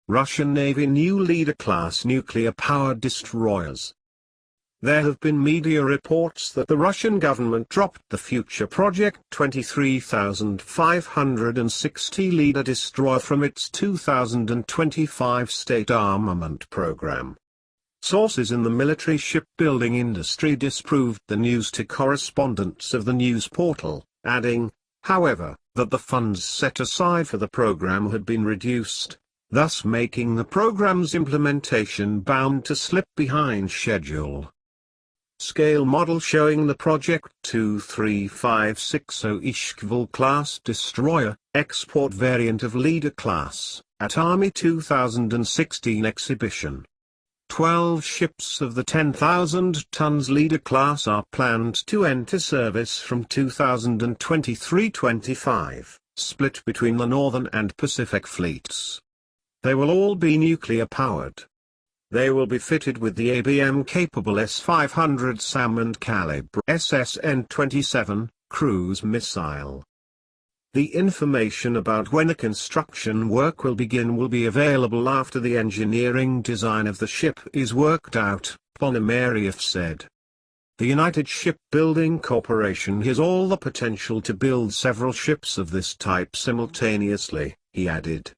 Russian Navy new Leader-class nuclear-powered destroyers. There have been media reports that the Russian government dropped the future Project 23,560 Leader destroyer from its 2025 state armament program. Sources in the military shipbuilding industry disproved the news to correspondents of the news portal, adding, however, that the funds set aside for the program had been reduced, thus making the program's implementation bound to slip behind schedule. Scale model showing the Project 23560 Shkval-class destroyer, export variant of Leader class, at Army 2016 exhibition. 12 ships of the 10,000 tons Leader class are planned to enter service from 2023-25, split between the Northern and Pacific fleets. They will all be nuclear-powered. They will be fitted with the ABM-capable S-500 SAM and Kalibr SSN-27 cruise missile. The information about when the construction work will begin will be available after the engineering design of the ship is worked out, Ponomarev said. The United Shipbuilding Corporation has all the potential to build several ships of this type simultaneously, he added.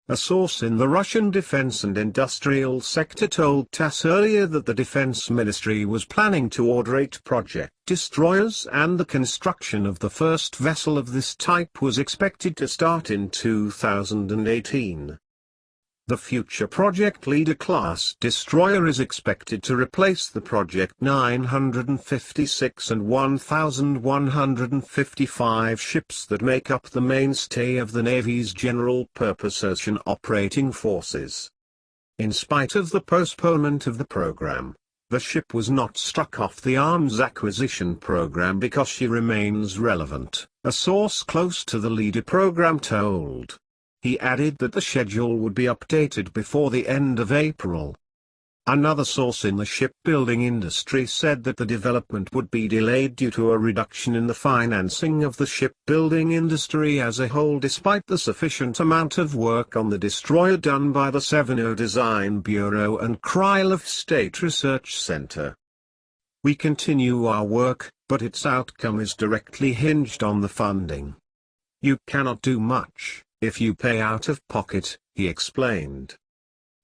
A source in the Russian defense and industrial sector told TASS earlier that the defense ministry was planning to order 8 project destroyers and the construction of the first vessel of this type was expected to start in 2018. The future Project Leader-class destroyer is expected to replace the Project 956 and 1,155 ships that make up the mainstay of the Navy's general-purpose ocean operating forces. In spite of the postponement of the program, the ship was not struck off the arms acquisition program because she remains relevant, a source close to the Leader program told. He added that the schedule would be updated before the end of April. Another source in the shipbuilding industry said that the development would be delayed due to a reduction in the financing of the shipbuilding industry as a whole despite the sufficient amount of work on the destroyer done by the Seveno Design Bureau and Krylov State Research Center. We continue our work, but its outcome is directly hinged on the funding. You cannot do much if you pay out of pocket, he explained.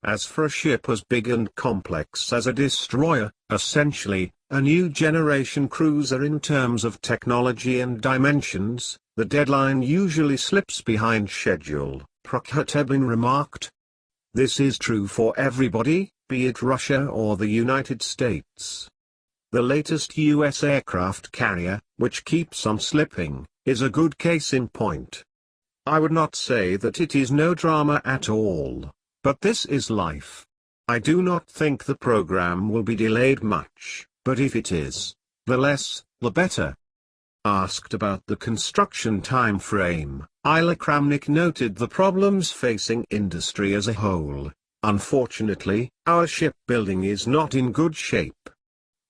As for a ship as big and complex as a destroyer, essentially, a new generation cruiser in terms of technology and dimensions, the deadline usually slips behind schedule, Prokhotebin remarked. This is true for everybody, be it Russia or the United States. The latest U.S. aircraft carrier, which keeps on slipping, is a good case in point. I would not say that it is no drama at all, but this is life. I do not think the program will be delayed much, but if it is, the less, the better. Asked about the construction time frame, Ilya Kramnik noted the problems facing industry as a whole. Unfortunately, our shipbuilding is not in good shape.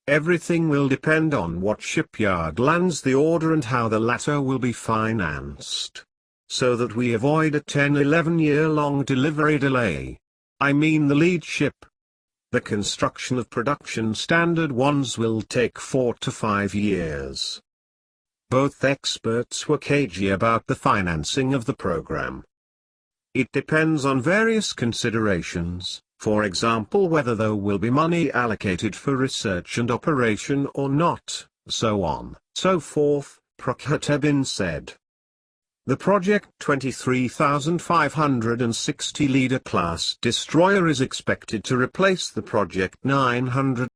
Everything will depend on what shipyard lands the order and how the latter will be financed. So that we avoid a 10-11 year-long delivery delay. I mean the lead ship. The construction of production standard ones will take 4 to 5 years. Both experts were cagey about the financing of the program. It depends on various considerations, for example whether there will be money allocated for research and operation or not, so on, so forth, Prokhotebin said. The Project 23,560 Leader-class destroyer is expected to replace the Project 900